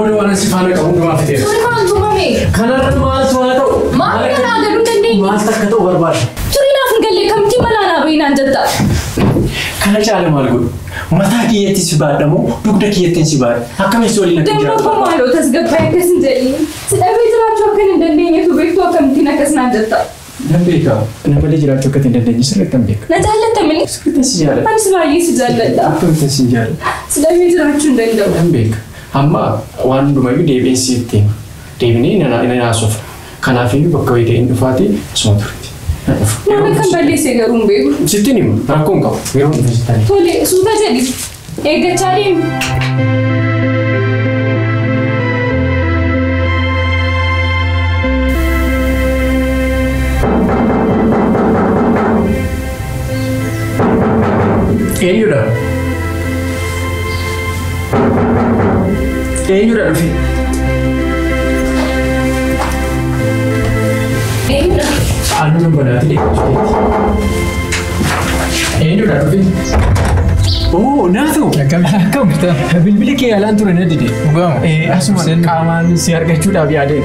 Booda waan si faana qabu hundumaa fitee. Turi maal tumame? Kanarra maal su'aa ta'u? Maal kana agaruu dandeenye? Maal takka ta'u barbaada? Turi naaf hin galle kamtii malaanaa bahinaan jetta. Kana caala maal godhu? Mataa kiyyaatti si baadhamoo dugda kiyyattiin si baadha. Akkamitti waliin akka jiraatu? Damma maaloo tasgabbaa'ee akkas hin jedhiin. Si dhabee jiraachuu akka hin dandeenyetu beektuu akkamittiin akkas naan jetta. Nan beeka. Namalee jiraachuu akka hin dandeenye sirriitti nan beeka. Na jaallatamini? Sirriitti si jaalladha. Anis baay'ee si jaalladha. Akkamitti si jaalladha? Si dhabee jiraachuu hin danda'u. Nan beeka. Amma waan hundumayyuu deebiin si ittiin deebinee inni naasuuf. Kanaafiyyuu bakka wayii hin dhufaatii asuma turte. Nama kan balleessee garuu hin beeku. Sittiin himu rakkoon qabu yeroo dhufe sittanii. Tole suuta jedhi. Eeggachaa deemu. Eenyudha? Eenyudha dhufe? Eenyudha? Aannan banaati deebisu. Eenyudha dhufe? Oh, naatu. Akkam bilbila kee alaan ture na dide. Asuma qaamaan si argachuudhaaf yaadeen.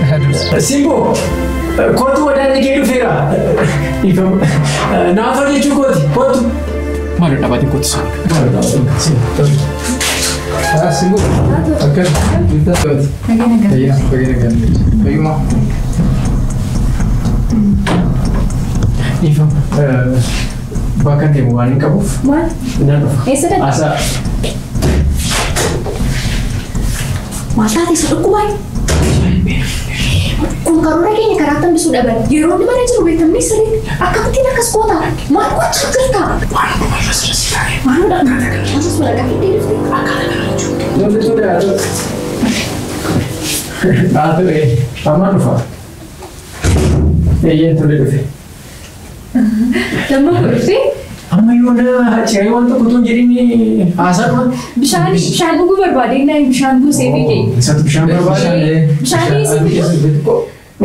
Simboo kootu wadaanni kee dhufeera. Naafoo jechuu kooti kootu. Maaloo dhaabate kootu sana. Maaloo dhaabate. Simboo akkam bitaa kooti. Fayyina gammee. Fayyuma. Bakka deemu waan hin qabuuf. Maal? Nan dhufa. Eessa dha? Asa. Maal taate isa dhukkubaan? Kun karoora keenya karaa tambisuu dhaban. Yeroo inni mana jiru beekamni sirrii. Akkamittiin akkas goota? Maal gochaa jirta? Waan dhumaa irra sirra si taa'e. Maaludha? Asus wala qabee deebifte. Akkana kana jechuudha. Namni ture haa ture. Amma dhufa. Eeyyeen ture dhufe. Damma godhute? Amma yoo na ce'ee waan tokko tun jedhini haasa'uma. Bishaan dhuguu barbaadee naan bishaan buusee fiigee. Isatu bishaan barbaade. Bishaan eessi?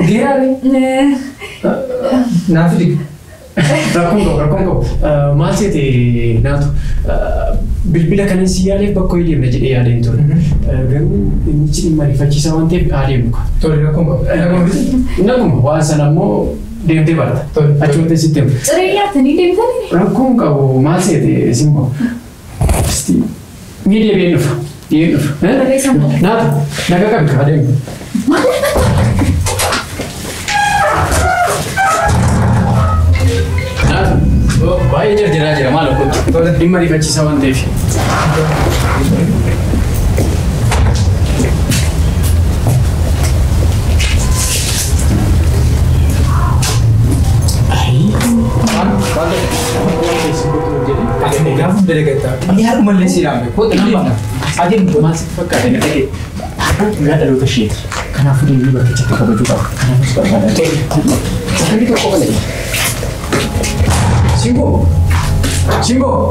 Geeraare. Naaf dhig. Rakkoon qabu. Maal seete naatu bilbila kanan si yaaleef bakka ho'i deemna jedhee yaadeen ture. Garuu inni mariifachiisaa waan ta'eef adeemu qaba. Tole rakkoon qabu. Naguma waan sana ammoo deemtee barata. Achumatti sitti himu. Ciree nyaattanii deemtanii? Rakkoon qabu maal seete Simboo. Ni deebi'ee dhufa. Deebi'ee dhufa. Naatu naga qabi adeemu. Naatu baay'ee jarjaraa jira maal akkootti. Dhimma rifachiisaa waan ta'eef. Gaafa dalagaa mi'a malee si laame kooti nama adeemu maal si fakkaate na dhagee mi'a dhaloota isheeti kanaafuu deemnee bakkichatti kabajuu qaba kanaafus barbaada sakandii tokko malee Simboo Simboo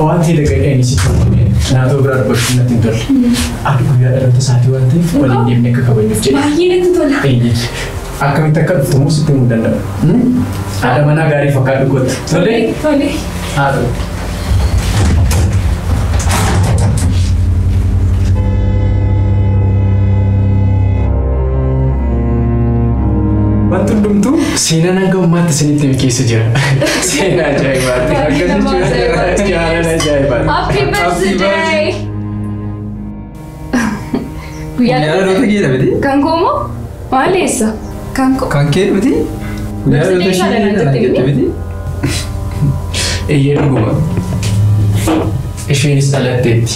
wanti dagadhee ni sitti naatoo biraa dubbachuu natti hin tolle. Akka guyyaa dhaloota isaatii waan ta'eef waliin deemnee akka kabajnuuf jedhe. Baay'ee natti tola. Akkamitti akka dhuftu immoo sitti himuu danda'a. Haadha manaa gaarii fakkaatu goote. Tole? Tole. Haa ta'u. Wanti hundumtuu seenaan hanga ammaatti isinitti hime keessa jira. Seenaa ajaa'ibaati. Akkasitti jaalala ajaa'ibaati. Happy birthday! Guyyaa dhaloota kee dha miti? Kan koo moo? Maal eessa? Kan koo. Kan kee miti? Guyyaa dhaloota ishee jette miti? Eeyyee dhuguma. Isheenis dhalatteetti.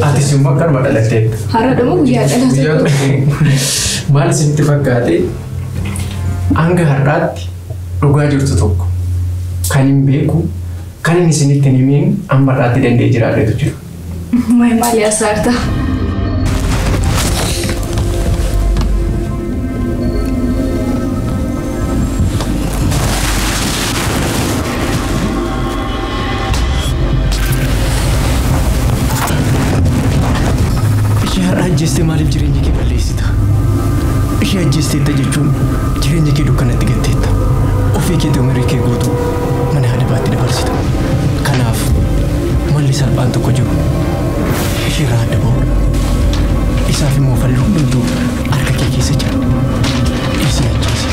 Atis immoo akkanuma dhalatteetta. Har'a dhuma guyyaa dhaloota. Maal isinitti fakkaate hanga har'aatti dhugaa jirtu tokko kan hin beeku kan inni isinitti hin himiin amma har'aatti danda'ee jiraatu jiru. Maal yaasaarta? ajjeestee maaliif jireenya kee balleessita? Ishee ajjeesteetta jechuun jireenya kee dukkanatti gatteetta. Ofii keetti umurii kee guutuu mana adabaatti dabarsita. Kanaaf malli salphaan tokko jiru ishee irraa adda ba'uudha. Isaaf immoo falli hundumtuu harka kee keessa jira. Dhiisii ajjeesi.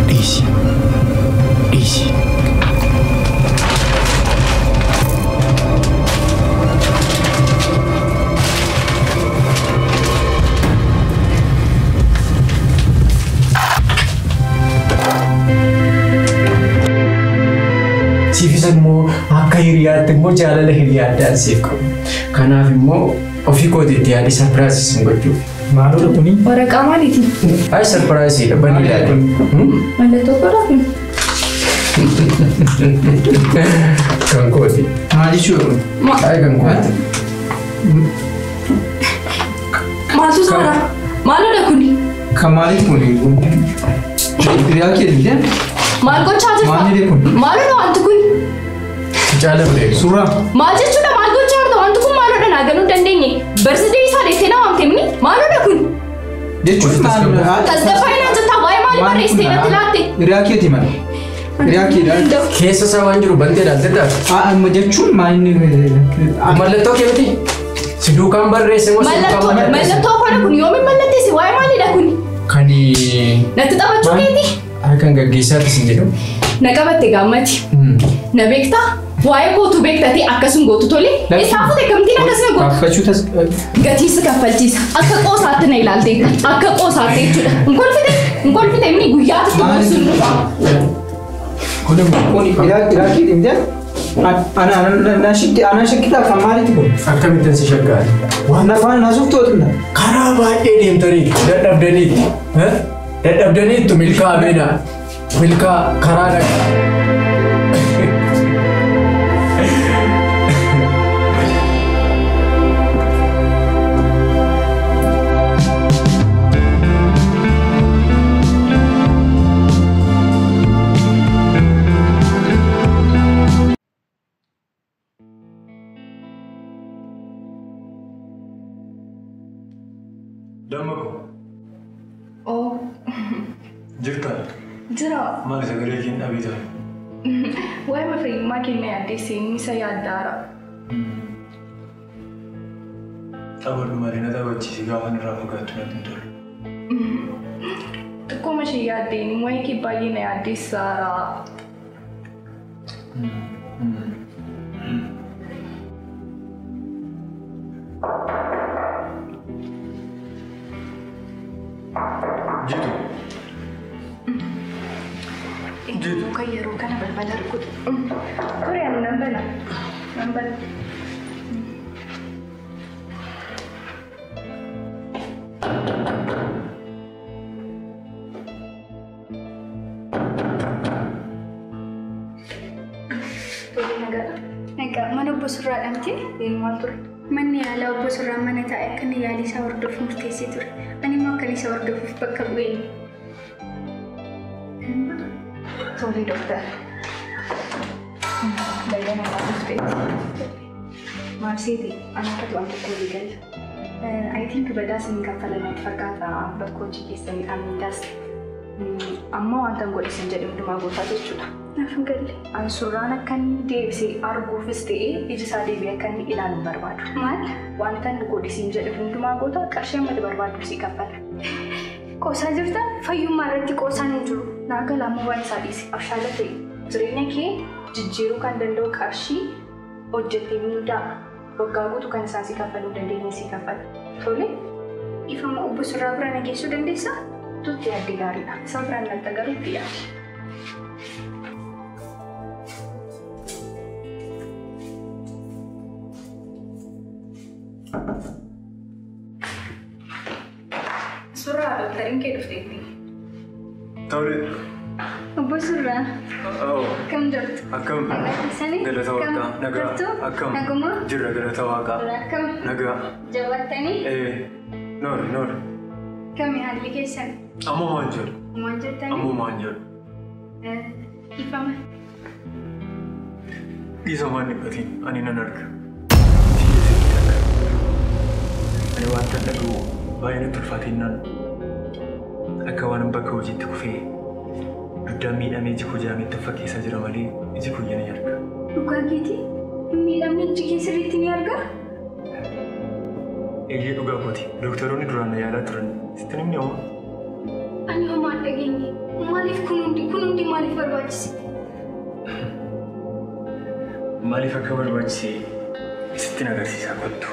Dhiisii. Dhiisii. Siifisa immoo akka hiriyaatti immoo jaalala hiriyaa addaan siif qabu. Kanaaf immoo ofii kootiitti yaadii sarpiraayisii sin gochuuf. Maaludha kuni? Waraqaa maaliiti? Ay sarpiraayisiidha banii ilaali. Mallattoo qoraa kun. Kan kooti. Maali jechuudha? Ay kan kooti. Maaltu saara? Maaludha kuni? Kan maaliif kuni? Hiriyaa kee dibdee? Maal gochaa jirta? Maalidha kun? Maaludha wanti kun? Jaalamlee. Suuraa? Maal jechuudha maal gochaa jirta? Wanti kun maaludha naa galuu dandeenye? Barsiisee isaa deettee naa waamtemni? Maaludha kun? Jechuun maalidha? Tasgabbaa'inaa jettaa waa'ee maalii barreessitee natti laatte? Hiriyaa keeti mala. Hiriyaa keedha. Keessa isaa waan jiru bantee ilaalteedha. Amma jechuun maalini? Mallattoo kee miti? Si duukaan barreesse moo si duukaan barreesse? Mallattoo kana kun yoomiin mallatteessi waa'ee maalidha kun? Kani. Natti taphachuu keeti? Kan gaggeessaatti sin jedhu. Na qabatte gaammati. Na beektaa? Waa'ee kootu beektatee akkasuma gootu tole. Isaa fuute gamtiin akkasuma gootu. Kaaffachuu tas. Gatiisa kaffalchiisa. Akka qoosaatti na ilaalteetta. Akka qoosaatti jechuudha. Nkolfite inni guyyaatti tumaasuun dhufa. Kuni hiriyaa kee dibdee? Ana shakkitaa kan maaliiti kun? Akkamittiin si shakkaati? Waan naasuuf tootinna. Karaa baay'ee deemtanii dadhabdaniitti. Dadhabdaniittu milkaa beena. Milkaa karaa dhaqa. Jira. Maali sagalee kee dhabiita? Waa'ee mafreemmaa keenya yaaddeessee inni isa yaaddaara. Taphatuma malee na taphachiisi gaafa irraa fagaattu natti hin tolu. Xiqqooma ishee yaaddeen waa'ee kee baay'ee na yaaddeessaara. Kan yeroo kana balbala rukutu. Tureen nan bana. Mana obbo Surraa dhamtee? Maal ture? Manni yaalaa obbo Surraa mana taa'ee akka inni yaalii isaa hordofuuf murteessee ture. Ani immoo akka isa hordofuuf bakka bu'ee. Tole doktor. Baay'ina namaa dhufteetti. Maarseeti anakatu waan tokko walii gala. I think badaas inni kaffalametti fakkaata bakka hojii keessa midhaan miidhaas. Amma wanta godhisan jedhe hundumaa gootaa jechuudha. Naaf hin galle. An suuraan akka inni deebisee arguufis ta'ee iji isaa deebi'ee akka inni ilaalu barbaadu. Maal? Wanta inni godhisin jedhe hundumaa gootaa qarshii amma barbaadu si kaffala. Qoosaa jirta? Fayyummaa irratti qoosaan hin jiru. Naaga lammoo waan isaa dhiise abshaala ta'e jireenya kee jijjiiruu kan danda'u qarshii hojjettee miidhaa waggaa guutuu kan isaan si kaffaluu dandeenye si kaffala. Tole? Ifama obbo Surraa bira na geessuu dandeessaa? Tutti yaadde gaariidha. Isaan biraan natti agaruutti yaade. Surraa doktariin kee dhufteetti. Tole. Obbo Surraa. Akkam jirtu? Akkam. Sani? Galata waaqaa. Nagaa. Akkam. Naguma? Jirra galata waaqaa. Akkam? Nagaa. Jabaatanii? Noor. Kami haalli keessan? Ammoo maan jedhu. Maal jettanii? Ammoo maan jedhu. Ifama. Dhiisa maan dhiphatiin ani nan arga. Ani waan dhadhagu baay'ee tulfaatinaan akka waan bakka hojiitti kufee duddaan miidhamee iji kujaamee fakkeessaa jira malee iji kuyya ni arga. Dhugaa keetii miidhamni iji kee sirriitti ni argaa? Eeyyee dhugaa kooti. Doktoroonni duraan na yaalaa turan. Sitti nimni hoo? Ani homaa dhageenye. Maaliif kun hundi maaliif barbaachise? Maaliif akka barbaachise sitti agarsiisaa kottu.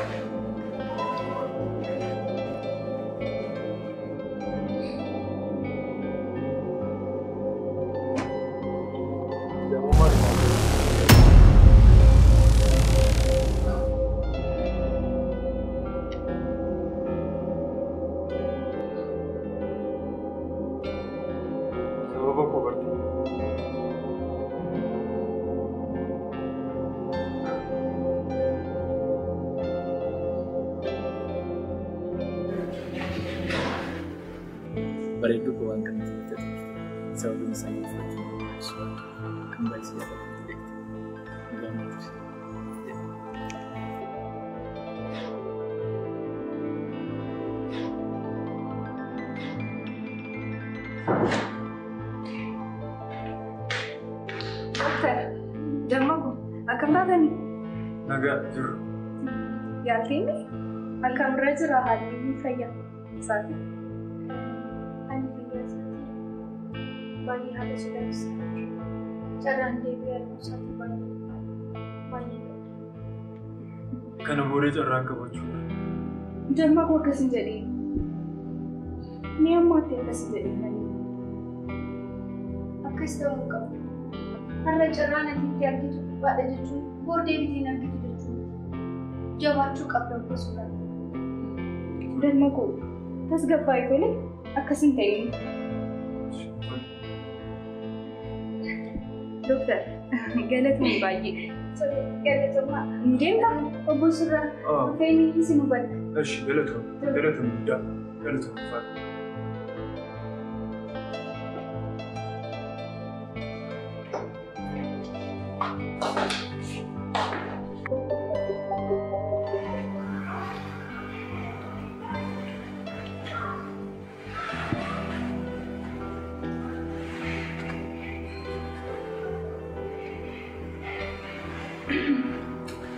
Bareedduu waan kana keessatti sababiin isaanii uffachuun kan baay'ee Dokter, Dammagu, akkam taatanii? Nagaa jiru. Yaaltiini? Akkam irra jira haalli fayyaa isaati? Baay'ee haala sodaachisa. Carraan deebi'ee arguu isaatti baay'ee Kana boodee carraan qabachuu. Dammagu akkas hin jedhiin. Ni ammaatti akkas hin jedhiin. akkas ta'uu qabu. Har'a carraan ati argitu baadha jechuun boor deebitiin argitu jechuun jabaachuu qabda gosuudhaan. Dammagu tasgabbaa'ii tolee akkas hin ta'in. Dokter, galatoomii baay'ee. Galatooma. Deemtaa? Obbo Surraa. Feeni isin hubadha. Eshi galatoomii guddaa. Galatoomii faana.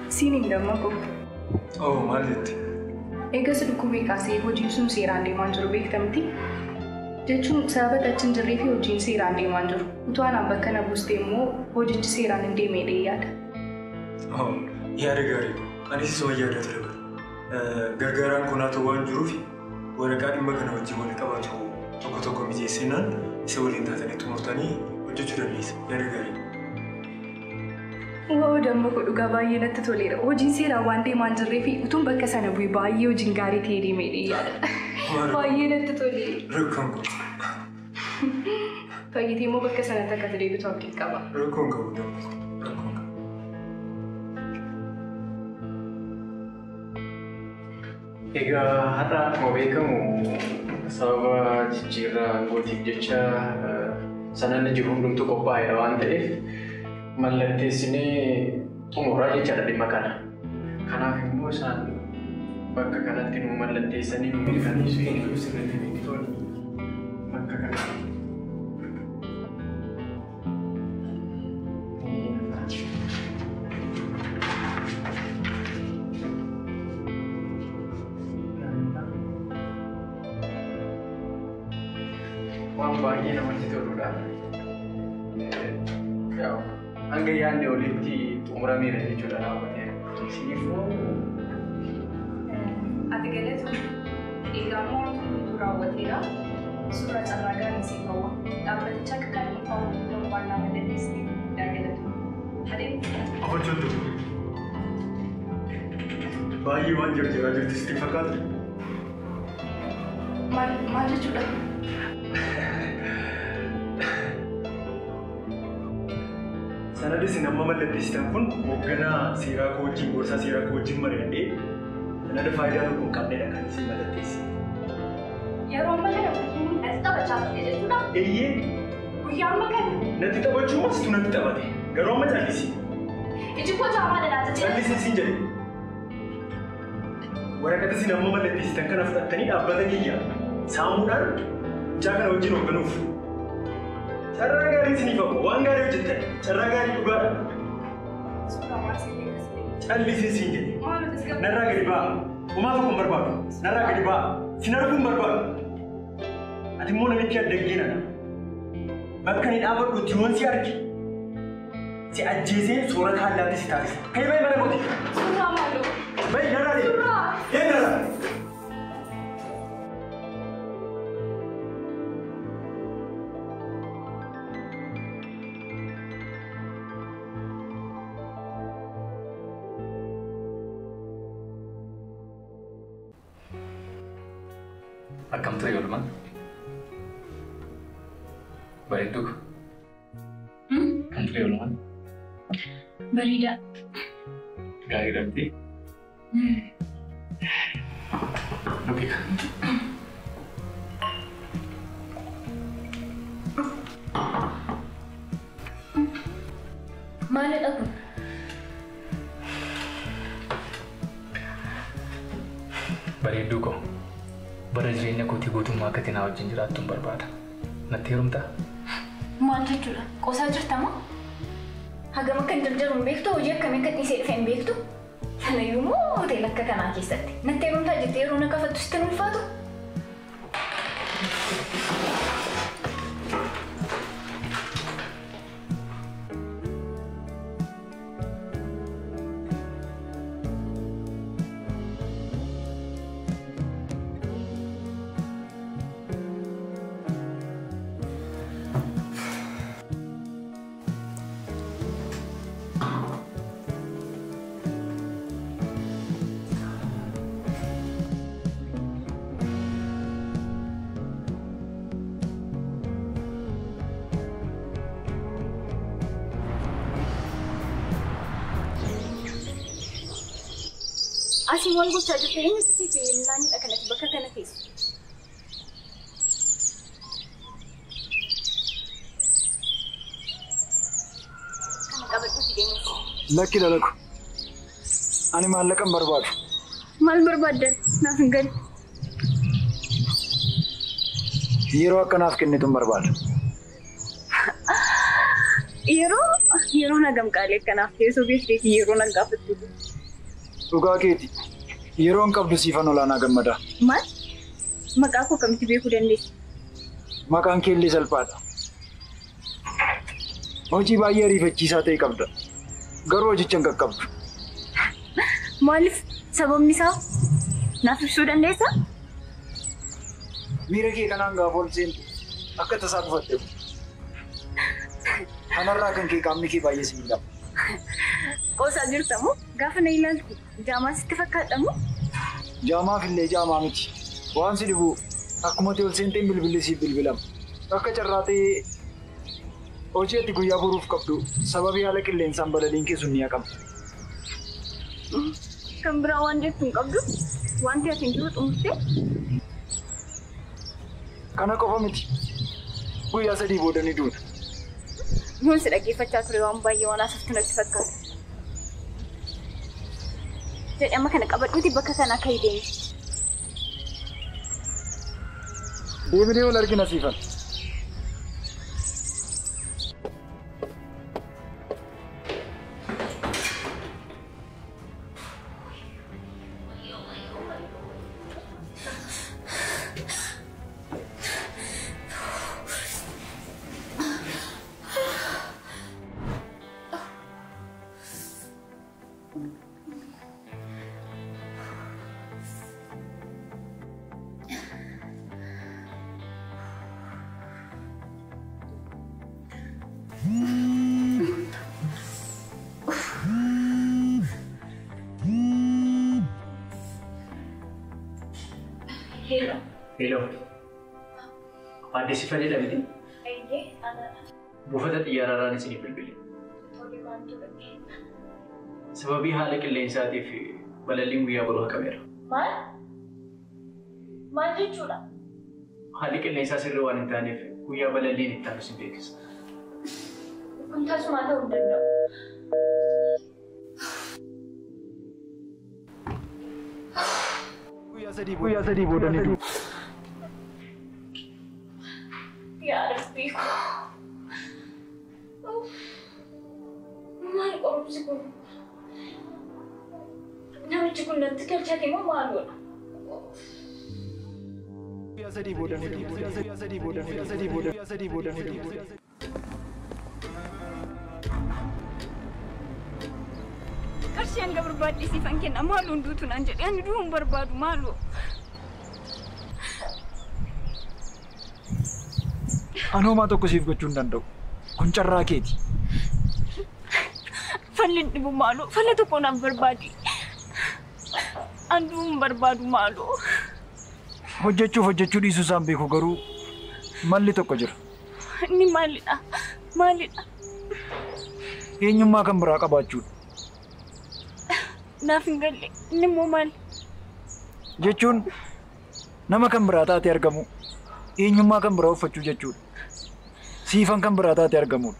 Siiniin Dammagu. Oh, maal jetti? Eegas dhukkubee kaasee hojiin sun seeraan deemaa jiru beektamti. Jechuun sababa achiin jirree fi hojiin seeraan deemaa jiru. Utuu anaan bakka na buustee immoo hojichi seeraan hin deemee yaada. Oh, yaada gaarii. Anis isuma yaada ture. Gargaaraan kunaatu waan jiruuf waraqaa dhimma kana wajjin wal qabatu tokko mijeessinaan isa waliin taatanii xumurtanii hojjechuu dandeessa. Yaada gaarii. Waa Dammagu dhugaa baay'ee natti toleera. Hojiin seeraan waan deemaa jirree fi utuun bakka sana bu'ee baay'ee hojiin gaarii ta'ee deemee yaada. Baay'ee natti tolee. Rakkoon qabu. Fayyitee immoo bakka sanatti akka deebitu abdii qaba. Rakkoon qabu Dammagu. Rakkoon qabu. Egaa har'a akkuma beekamu sababa jijjiirraa aangootiif jecha sanaan jiru hundumtuu qophaa'eera waan ta'eef mallatteessinee xumuraa jechaadha dhimma kana. Kanaaf immoo isaan bakka kanatti nu mallatteessanii nu mirkaneessu eeguu sirriitti beektoon bakka kana. Waan baay'ee namatti toludha. Hanga yaadne olitti xumurameera jechuudha raawwateera. Siifoo Ati galatoomii. Egaa immoo hunduu raawwateera. Suuraa carraa gaarii siif hawwa. Dhaabbaticha akka kan hin fa'u waan nama dandeessine guddaa galatoomii. Adeemu. Hojjetu. Baay'ee waan jirjiraa jirti sitti fakkaatu. Maal jechuudha? Sanadi isin amma mallatteessitan kun hoogganaa seeraa koo wajjin gorsaa seeraa koo wajjin mari'adhee sanada faayidaa tokko hin qabnedha kan isin mallatteessi. Yeroo amma kana fudhatuun natti taphachaa turte jechuudha. Eeyyee. Guyyaa amma kana. Natti taphachuu masitu natti taphate. Garuu amma callisi. Iji koo jaamaa dhalaa jechuudha. Callisi siin jedhe. waraqata isin amma mallatteessitan kana fudhattanii dhaabbatanii saamuudhaan mucaa kana wajjin hoogganuuf. Carraa gaarii isiniif ammoo waan gaarii hojjettan carraa gaarii dhugaadha. Callisii siin jedhe. Narraa gadi ba'a. Homaa tokko hin barbaadu. Narraa gadi ba'a. Sin arguu hin barbaadu. Ati immoo namichi addaggiinadha. Bakka inni dhaabadhutti yoon si arge si ajjeesee soorata hallaatti si taasisa. Ka'ii baay'ee mana kooti. Suuraa maaloo. Baay'ee narraa deemu. Suuraa. Narraa. Akkam ture oolmaan? Bareedduu ko? Kan ture oolmaan? Bareeda. Gaarii dhabdee? Nuti kan. Maalidha kun? Bareedduu ko. Bara jireenya kootii guutummaa akka tinaa wajjin jiraattuun barbaada. Natti heerumtaa? Maal jechuudha? Qosaa jirta moo? Hagam akka hin jarjaru hin beektu? Hojii akkamii akka dhiisee dhufe hin beektu? Sanayyuu moo hoteela akka kanaa keessatti? Natti heerumtaa jettee yeroo na kafattu sitti hin ulfaatu? Asii waan gochaa jirtu eenyutu siif naannidha kanatti bakka kana keessa? Kana qabadhuuti deemuuti. Lakki dalagu. Ani maallaqa hin barbaadu. Maal barbaaddan? Naaf hin galu. Yeroo akkanaaf kennitu hin barbaadu. Yeroo nagam qaalee akkanaaf teessoo beekteeti yeroo nan gaafattu. Dhugaa keeti. Yeroo hin qabdu siifan olaanaa gammadaa. Maal? Maqaa koo kamitti beekuu dandeessa? Maqaan kee illee salphaadha. Hojii baay'ee ariifachiisaa ta'e qabda. Garuu hojicha hin qaqqabdu. Maaliif? Sababni isaa naaf ibsuu dandeessaa? Miira kee kanaan gaafa ol seentu akka tasaa dhufatte. Kanarraa kan kee qaamni kee baay'ee si miidhama. Qoosaa jirta moo? Gaafa na ilaaltu jaamaa sitti fakkaata moo? Jaamaaf illee jaamaa miti. Waan si dhibu akkuma ta'e ol seenteen bilbilli siif bilbilama. Akka carraa ta'ee hojii ati guyyaa boruuf qabdu sababii haala qilleensaan balaliin kee sun ni haqama. Kan biraa waan jettu hin qabdu? Wanti ati hin jiru xumurtee? Kana qofa miti. Guyyaa 3 booda ni duuta. Nuun si dhaggeeffachaa ture waan baay'ee waan asirratti natti fakkaata. Jedhee amma kana qabadhuuti bakka kanaa akka deemu. Deebinee wal argina siifan. Hello. Adde si fayyada miti? Buufata xiyyaaraan isin bilbili. Sababii haala qilleensaatiif balalliin guyyaa boruu haqameera. Maal? Maal jechuudha? Haalli qilleensaa sirrii waan hin taaneef guyyaa balalliin itti aanu si beeksisa. Kun tasumaa ta'uu hin danda'u. Guyyaa sadii booda ni du'u. Yaa Rabbii ko. Maal qorumsi kun? Namichi kun natti galchate moo maaludha? Guyyaa sadii booda ni du'u. Guyyaa sadii booda ni du'u. Guyyaa sadii booda ni du'u. Qarshii hanga barbaadde siifan kenna maaloo hunduutu naan jedhe ani du'uun barbaadu maaloo. Anoomaa tokko siif gochuu hin danda'u. Kun carraa keeti. Falli dhibu maaloo falla tokko naaf barbaadi. Ani du'uun barbaadu maaloo. Hojjechuu dhiisuu isaan beeku garuu malli tokko jira. Inni maalidha? Maalidha? Eenyummaa kan biraa qabaachuudha. Naaf hin galle inni immoo maali? Jechuun nama kan biraa taate argamu eenyummaa kan biraa uffachuu jechuudha. Siifan kan biraa taate argamudha.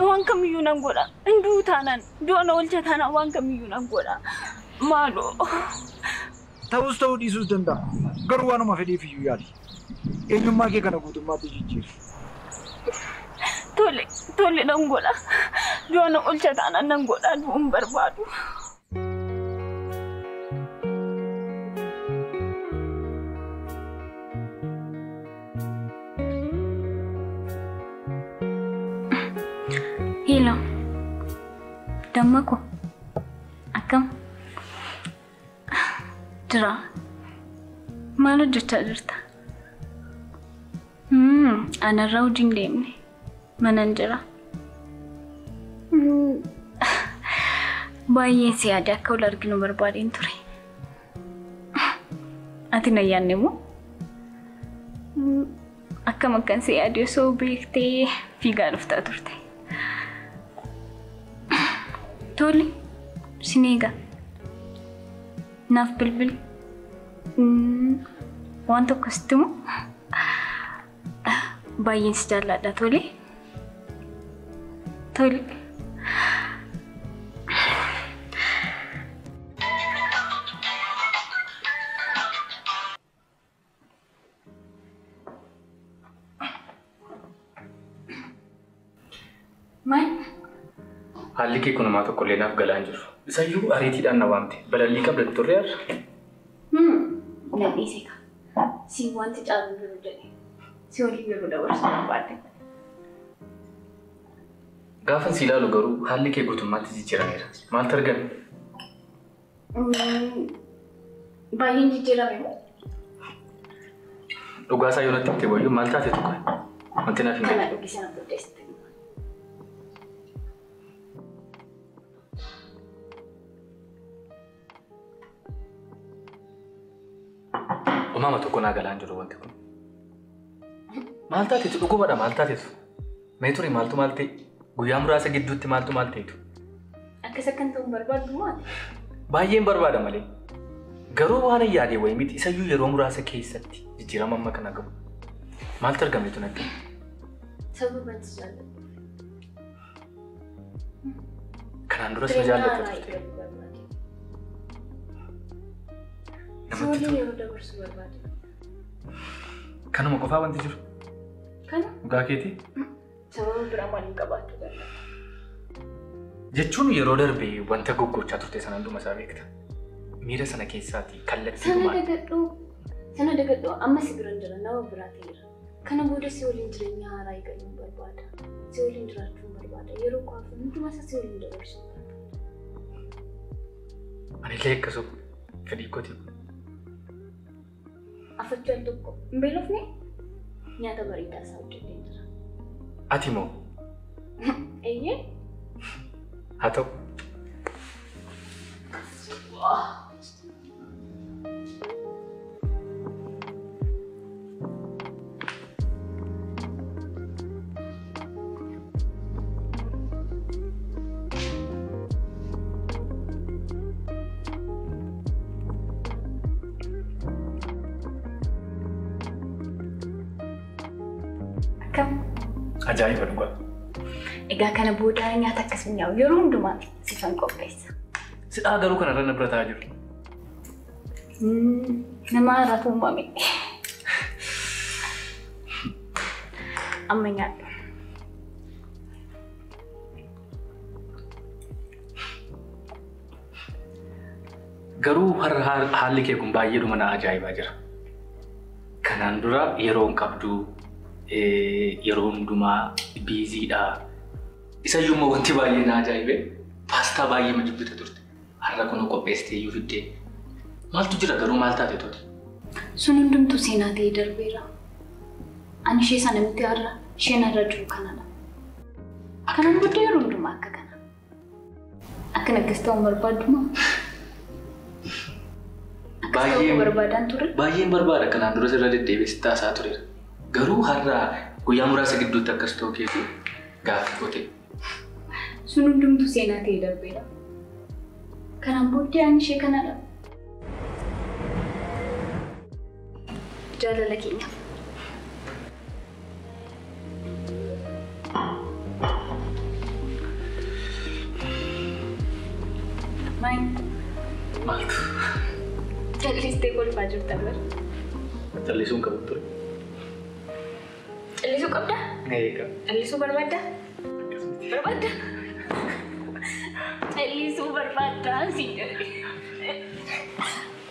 Waan kamiyyuu nan godha. Hinduu taanaan du'a na oolcha taanaan waan kamiyyuu nan godha. Maaloo. Ta'us ta'uu dhiisuus danda'a. Garuu waanuma fedheef iyyuu yaali. Eenyummaa kee kana guutummaatti jijjiiru. Tole nan godha. Du'a na oolcha taanaan nan godha du'uun barbaadu. Hello. Dammaku. Akkam. Jira. Maal hojjechaa jirta? Anarraa hojiin deemne. Manan jira. Baay'ee si yaade akka wal arginu barbaadeen ture. Ati na yaadne moo? Akkam akkan si yaade osoo beektee fiigaa dhuftaa turte. Tole, sinega. Naaf bilbil. Waan tokko sitti moo? Baay'een si jaalladha tole. Tole. Maal? Haalli kee kunumaa tokko illee naaf galaan jiru. Isayyuu ariitiidhaan na waamte. Balallii qabda turre har'a. Nadhiisee ka. Si wanti caalu jiru jedhe. Si waliin yeroo dabarsu barbaadde. Gaafan si ilaalu garuu haalli kee guutummaatti jijjiirameera. Maaltu argame? Baay'een jijjiirame moo? Dhugaasaa yoo natti himte wayyuu maal taate tuqa? Wanti naaf hin galle. Kana dhugisana buddeessite. Mama tokko naa galaan jiru wanti kun. Maal taateetu dhugumadha maal taateetu? Mee turi maaltu maal ta'e? Guyyaa muraasa gidduutti maaltu maal ta'etu? Akkas akkan ta'uun barbaaddu maali? Baay'een barbaada malee. Garuu waan yaadee wayii miti isayyuu yeroo muraasa keessatti jijjiirama amma kana qabu. Maaltu argameetu natti? Sababa itti jaalladhu. Kanaan duras na jaallattu turte. Soolii yeroo dabarsu barbaade. Kanuma qofaa wanti jiru? Kana? Dhugaa keetii? Sababa biraa maaliin qabaattu galle? Jechuun yeroo darbee wanta goggochaa turte sana hunduma isaa beekta. Miira sana keessaati kallattii Sana dagadhoo amma si biran jira nama biraa ta'eera. Kana booda si waliin jireenya haaraa eegaluun barbaada. Si waliin jiraachuun barbaada. Yeroo kwaafu hunduma isaa si waliin dabarsuun barbaada. Ani illee akkasuma fedhii kooti. Afachaan tokko hin beelofne nyaata bareedaa isaa hojjetee jira. Ati moo? Eeyyee? Haa ta'u. Ajaa'iba dhugaa. Egaa kana booda nyaata akkasii nyaa'u yeroo hundumaa sifan qopheessa. Sidhaa garuu kanarra na bira taa'aa jiru. Nama ratu mami. Amingat. Garuu haalli kee kun baay'ee dhuma na ajaa'ibaa jira. Kanaan dura yeroon qabdu yeroo hundumaa biiziidha. Isa iyyuu wanti baay'ee na ajaa'ibe paastaa baay'ee ma jibbite turte. Har'a kun qopheessitee iyyuu fiddee. Maaltu jira garuu maal taate tooti? Sun hundumtuu seenaa ta'ee darbeera. Ani ishee sana miti har'a isheen har'a jiru kanadha. Kanan booddee yeroo hundumaa akka kana. Akka naggas ta'uun barbaaduma. Baay'ee barbaadan ture. Baay'een barbaada kanaan dura sirra deddeebi'ee sitti haasaa tureera. Garuu har'a guyyaa muraasa gidduutti akkas ta'uu keetii gaaffii qote. Sun hundumtuu seenaa ta'ee darbeera. Kanaan booddee ani ishee kanadha. Jaalala keenya. Maaltu? Callisitee kolfaa jirta bar. Callisuun qabu ture. Callisuu qabda? Qaba. Callisuu barbaadda? Barbaadda? Callisuu barbaadda si jedhe.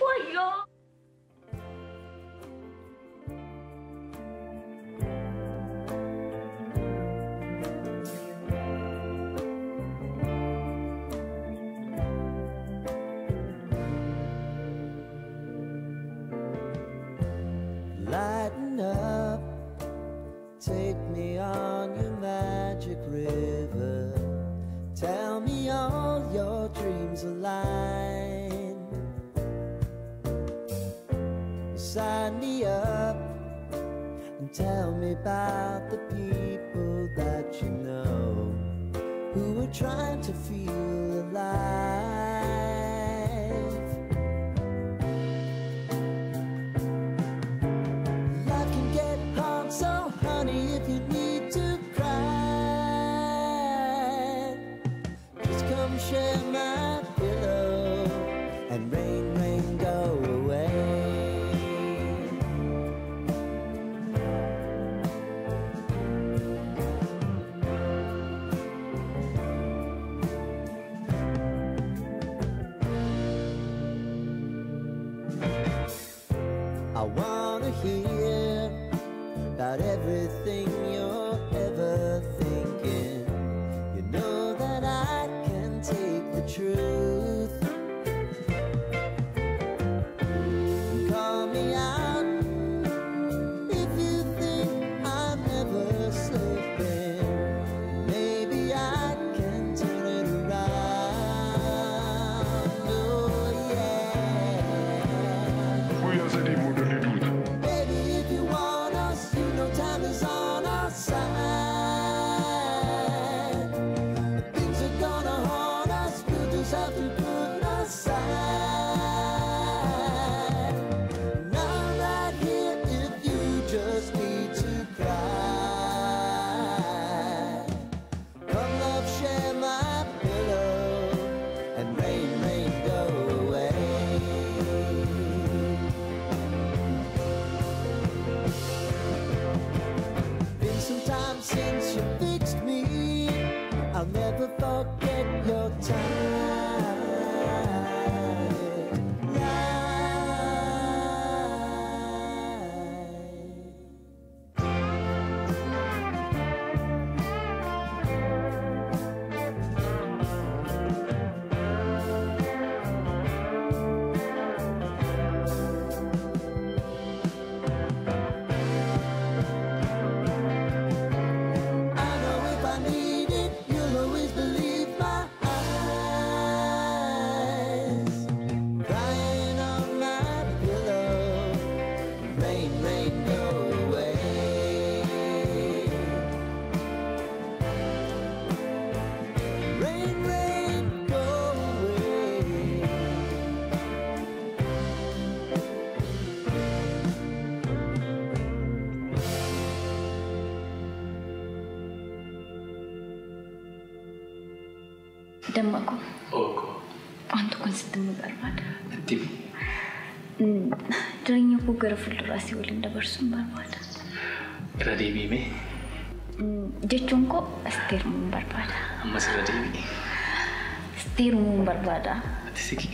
Wayyoo! Lighten up, take me on your magic river. Tell me all your dreams align. Sign me up and tell me about the people that you know who are trying to feel alive. So honey, if you need to cry, just come share my pillow and rain, rain, go away. I wanna hear about everything you're ever thinking. You know that I can take the truth. And call me out if you think I'm never slipping. Maybe I can turn it around. Oh yeah. Baby, if you want us, you know time is on our side. Things are gonna haunt us, we'll just have to put aside. Now right here, if you just need to cry, come love, share my pillow and rain, rain, go away. Been some time since you fixed me. I'll never forget your time. I know if I need it, you'll always believe my eyes. Crying on my pillow, rain, rain, go away. Rain, rain, go away. Dammaku, Oko. waan tokkoon sitti himuu barbaada. Natti Jireenya koo gara fuulduraatti waliin dabarsuun barbaada. Irra deebi'ime. Jechuun koo asteerumuun barbaada. Ammas irra deebi'e. Asteerumuun barbaada. Ati siki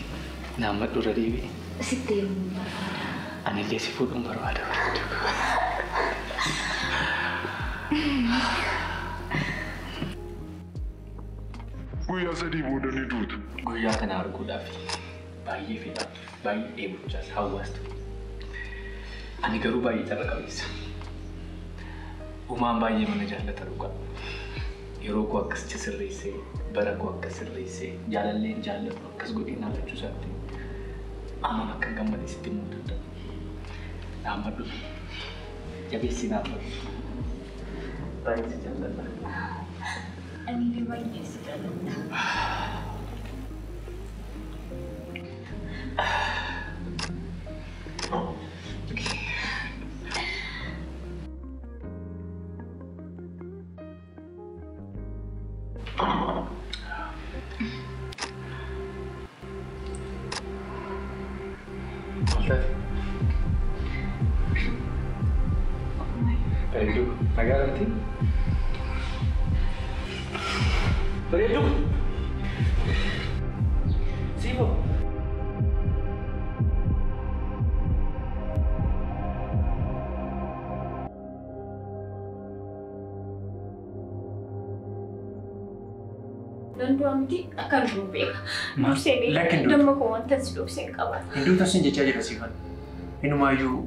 naammadhu irra deebi'e. Asteerumuun barbaada. Ani illee si fuudhuun barbaada. Guyyaa sadii booda ni duuta. Guyyaa kana arguudhaaf baay'ee fedha baay'ee dheebuchaas hawwaasta. Ani garuu baay'ee carra qabeessa. Uumaan baay'ee mana jaallata dhugaa. Yeroo koo akkas sirreessee bara koo akkas sirreessee jaalalleen jaallatu akkas godhee naafachuu isaatti amma akka gammadee sitti himuu danda'a. Naammadhu jabeessi naammadhu. Baay'ee si jaalladha. Ani baay'ee si jaalladha. Bareedu, nagaa galti? Bareedu! Siifoo! Danduu amti akan beeka. Dursee Lakin beeka. duutu. Damma koo wanta si dursee qaba. Hinduu tasin jechaa jira siifan. Inumaayyuu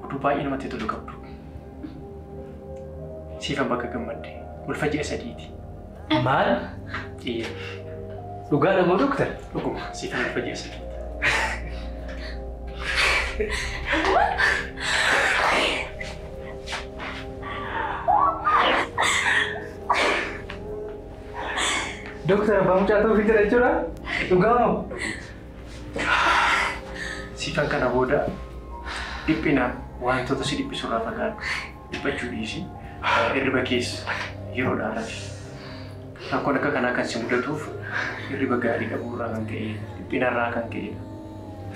oduu baay'ee namatti tolu qabdu. Siifan bakka gammadde ulfajjii sadiiti. Maal? Xiyye Dhugaadha moo doktara? dhuguma siifan ulfajjii sadiiti. Doktara bamuchaa ta'uu fi jira jechuudha? Dhugaa moo? Siifan kana booda dhiphina wantoota si dhiphisurraa fagaadhu. Dhiphachuu dhiisi. Hirriba keessa yeroo dhaalaati. Rakkoon akka kanaa kan si mudatuuf hirriba gaarii qaburraa kan ka'e, dhiphinarraa kan ka'e.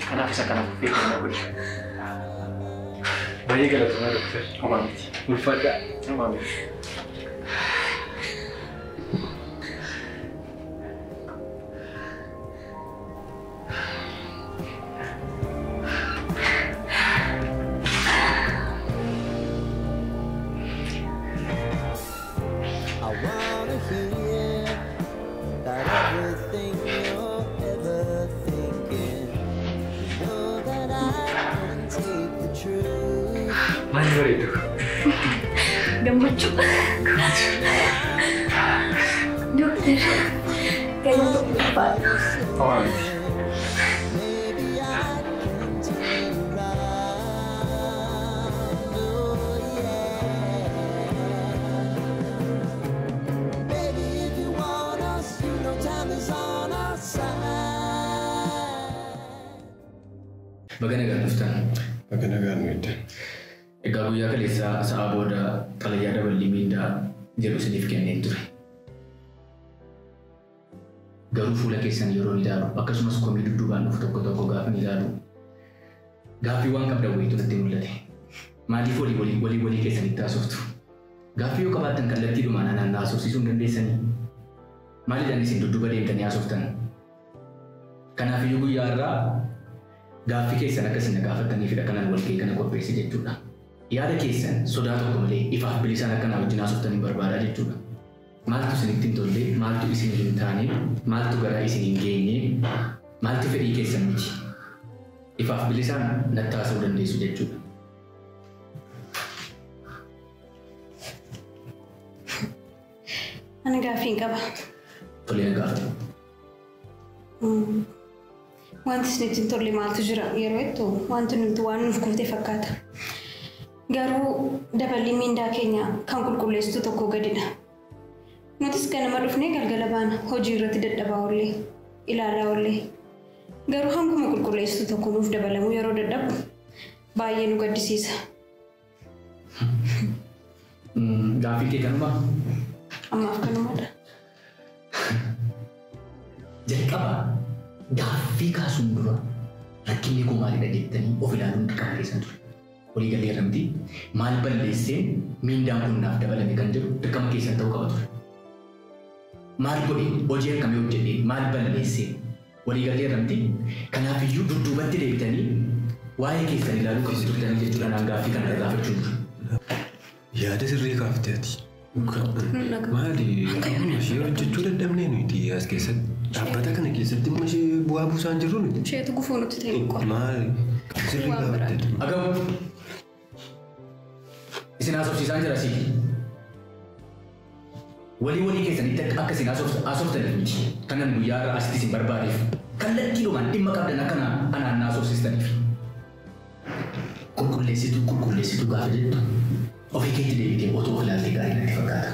Kanaaf isa kanaaf beekama godhe. Baay'ee galatoomaa doktara. Homaa miti. Ulfaadhaa. Homaa miti. I wanna hear about everything you're ever thinking. You know that I can take the truth. Maal bareedu? Gammachuu. Doktara. Gammachuu barbaada. Homaa miti. Maybe I can turn around. Oh yeah. Baby, if you want us, you know time is on our side. Baga nagaan dhuftan. Akka nagaan nuyi. Egaa guyyaa kaleessaa sa'a booda xalayaa dabalii miindaa jedhu isiniif kenneen ture. Garuu fuula keessan yeroo ilaalu akkasumas komii dudduubaan dhufu tokko tokko gaafa ilaalu gaaffii waan qabda wayiitu natti mul'ate. Maaliif walii keessanitti haasoftu? Gaaffii yoo qabaattan kallattiidhumaan anaan haasofsiisuu hin dandeessanii? Maaliidhaan isin dudduuba deemtanii haasoftan? Kanaafiyyuu guyyaa irraa gaaffii keessan akkasii na gaafattaniifidha kanaan walgahii kana qopheesse jechuudha. Yaada keessan sodaa tokko malee ifaaf bilisaan akkanaa wajjin haasoftan hin barbaadaa jechuudha. Maaltu isinitti hin tolle, maaltu isin hin taane, maaltu garaa isin hin geenye, maaltu fedhii keessan miti. Ifaaf bilisaan natti haasa'uu dandeessu jechuudha. Ani gaaffii qaba. Tolee na gaafate. Wanti isinitti hin tolle maaltu jira yeroo jettu wanti nuti waan nuuf guute fakkaata. Garuu dabalii miindaa keenya kan qulqulleessitu tokko gadidha. Nutis ganama dhufnee galgala baana hojii irratti dadhabaa oollee ilaalaa oollee. Garuu hanguma qulqulleessitu tokko nuuf dabalamu yeroo dadhabu baay'ee nu gaddisiisa. Gaaffii kee kanumaa? Ammaaf kanumaadha. Jalqaba gaaffii kaasuun dura rakkinni koo maalidha jettanii of ilaaluun dirqama keessan ture. Walii galee irratti maal balleesseen miindaan kun naaf dabalame kan jedhu dirqama keessan ta'uu qaba ture. Maal godhe hojii akkamii hojjedhe maal balleesseen walii galee irratti kanaafiyyuu dudduubatti deebitanii waa'ee keessan ilaaluu qabdu turtanii jechuudha naan gaaffii kana gaafachuu ture. Yaada sirrii kaaftee ati. Maali? Ishee hojjechuu dadhabnee nuti as keessatti dhaabbata kana keessatti immoo ishee bu'aa buusaan jirru nuti. Isheetu gufuu nutti ta'e qofa. Maali? Sirrii kaaftee. Agamu. Isin haasofsiisaan jira si. Walii keessanitti akka isin haasoftan miti. Kanan guyyaa irraa asitti isin barbaadeef. Kallattiidhumaan dhimma qabdan akka anaan haasofsiistaniif. Qulqulleessituu gaafa jettu. Ofii keetti deebitee otoo ilaaltee gaarii natti fakkaata.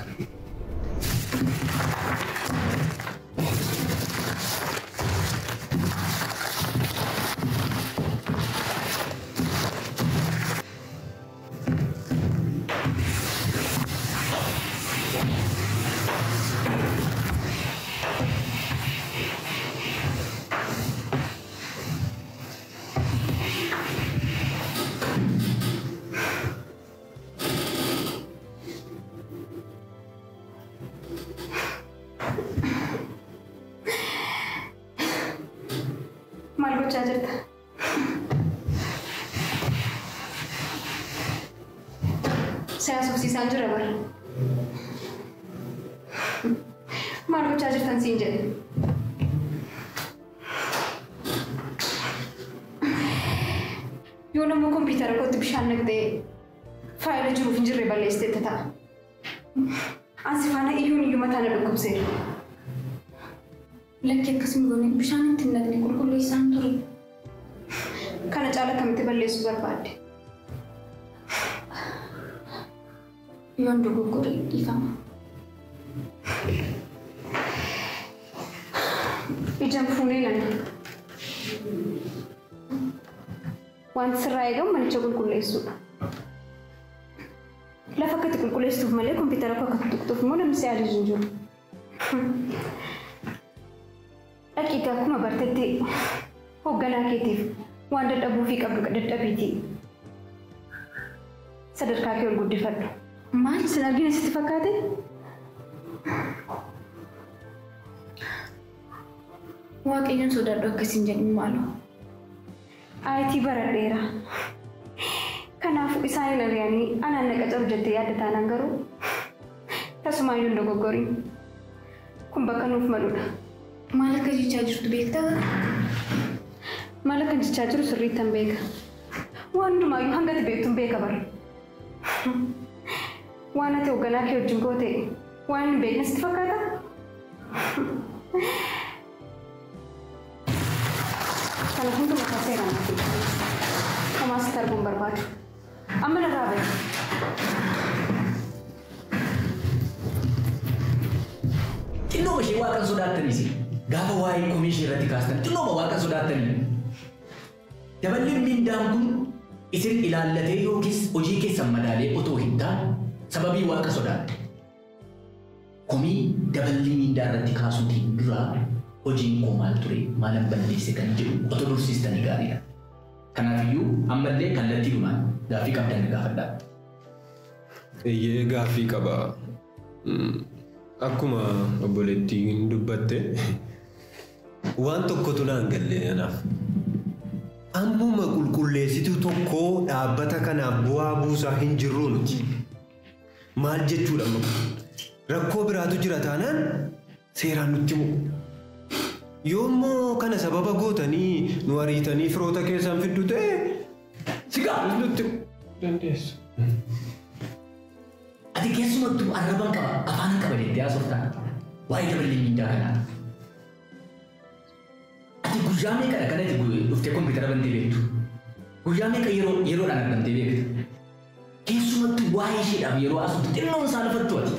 Saya suksesan jura bar. Malu charger tan sinjat. Yo nama komputer ko tibshan nagde file juru finjire balle istete ta. Asifana iyun mata na dukubse. Lakke kasmi gone bishan tinnagne kulkullo isan turu. Kana chala kamte balle su barbade. Yon dogoggore ifama. Ijam funelan. Wan sirraayga manicha qulqulleessuudha. Lafa akkatti qulqulleessuuf malee kompiitara akka tuttuqtuuf immoo namni si'aali hin jiru. Dhaqiiqa akkuma bartetti hoogganaa keetiif waan dadhabuufii qabdu dadhabiitii. Sadarkaa kee ol guddifadhu. Maal isin argina sitti fakkaate? Waaqayyoon sodaadhu akkasiin jedhu maaloo. Aayitii baradheera. Kanaafuu isaan hin ari'anii anaan naqacaru jettee yaadda taanaan garuu tasumaayyuu hin dogoggoriin. Kun bakka nuuf maludha. Maal akka jechaa jirtu beektaa? Maal akka jechaa jiru sirriittan beeka. Waan hundumaayyuu hanga ati beektuun beeka bara. Waan ati hoogganaa kee wajjin goote waan hin beekne sitti fakkaata? Kana hunduma isaa seeraan ati. Homaa sitti arguun barbaadu. Amma narraa bahe. Xinnooma ishee waaqan sodaattaniisi. Gaafa waa'ee komii ishee irratti kaastan xinnooma waaqan sodaattanii. Daballeen miindaan kun isin ilaallatee yookiis hojii keessan madaalee otoo hin taane sababii waaqa sodaatte. Komii daballee miindaa irratti kaasuutiin dura hojiin koo maal ture maalan balleesse kan jedhu otoo dursiistanii gaariidha. Kanaafiyyuu ammallee kallattiidhumaan gaaffii qabdan gaafadhaa. Eeyyee gaaffii qaba. Akkuma obboleettiin dubbatte waan tokkotu naan galle anaaf. Ammuma qulqulleessituu tokko dhaabbata kanaaf bu'aa buusaa hin jirru nuti. Maal jechuudha amma? Rakkoo biraatu jira taanaan seeraan nutti himu. Yoommoo kana sababa gootanii nu ariitanii firoota keessaan fiddu ta'e sigaa nutti dandeessu. Ati keessumattuu arraban qaba afaan qaba jettee haasoftaan waa'ee daballee miindaa kanaa. Ati guyyaa meeqadha kanatti dhuftee kompiitara bantee beektu? Guyyaa meeqa yeroodhaan argamtee beektu? Keessumattuu waa'ee isheedhaaf yeroo haasoftu xinnoon isaa lafattu ati.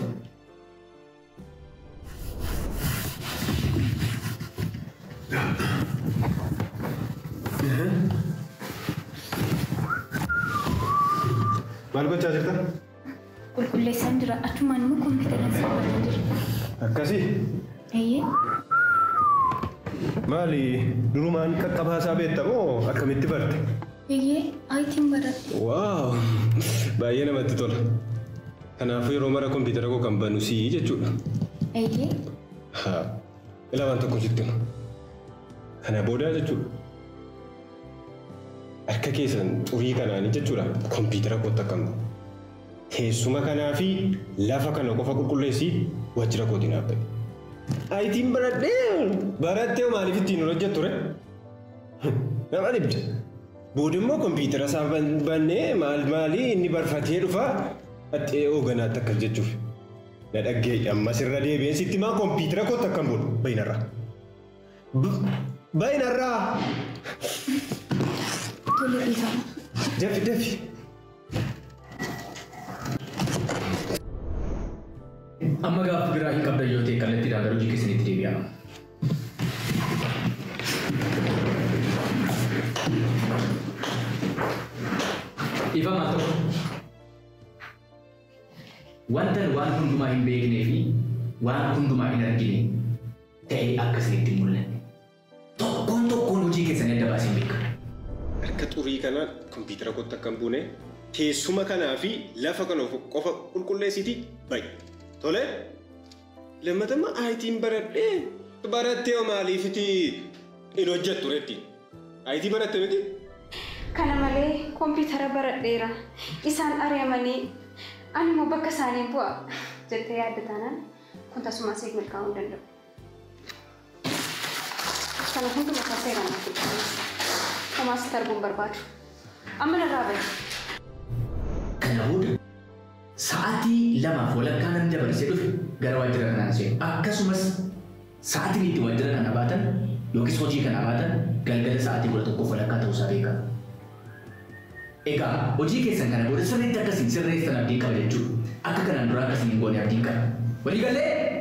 Maal gochaa jirta? Qulqulleessaan jira. Achumaan immoo kompiitara isaa jira. Akkasii? Eeyyee. Maali durumaan qaqqabaasaa beektamoo akkamitti barte? Eeyyee ayitiin baradhe. Waaw baay'ee namatti tola. Kanaafuu yeroo mara kompiitara koo kan banu sii jechuudha. Eeyyee. Haa ilaa waan tokko sitti hima. Kana booda jechuudha. Harka keessan xurii kanaanii jechuudha kompiitara kootti akkam ta'u. Teessuma kanaa fi lafa kana qofa qulqulleessii waajjira kootiin haabbate. Ayitiin barattee maaliif ittiin hojjettu ture? Nama dhibda. Booda immoo kompiitara isaa bannee maalii inni barfatee dhufa haxee hooganaatti akkas jechuuf. Na dhaggee ammas irra deebi'een sitti maa kompiitara kootti akkam boonu bayinarraa. Bayinarraa. Tole dhiifama. Dafi. Amma gaafa biraa hin qabda yoo ta'e kallattiidhaan gara hojii keessanitti deebi'aa. Ifa maal ta'u? Wanta waan hundumaa hin beeknee fi waan hundumaa hin argine ta'ee akkasinitti mul'anne. Tokkoon hojii keessanii adda baasee beeka. Harka xurii kanaan kompiitara kootti akkam buune teessuma kanaa fi lafa kana qofa qulqulleessitii bayi. Tole? Lammatama ayitiin barattee maaliifiti hin hojjettu reetti? Ayitii baratte miti? Kana malee kompiitara baradheera. Isaan ari'amanii ani immoo bakka isaanii bu'a jettee yaadda taanaan kun tasuma siif milkaa'uu hin danda'u. Kana hunduma isaa seeraan ati homaas darbuun barbaadu. Amma narraa bahe. Kana booda sa'aatii 2 walakkaa nan dabarsee dhufe gara waajjira kanaa seenu. Akkasumas sa'aatiin itti waajjira kana baatan yookiis hojii kana baatan galgala sa'aatii 11 walakkaa ta'uusaa beeka. Egaa hojii keessan kana booda sirriitti akkasiin sirreessan abdiin qaba jechuudha. Akka kanaan dura akkasiin hin goone abdiin qaba. Walii galee?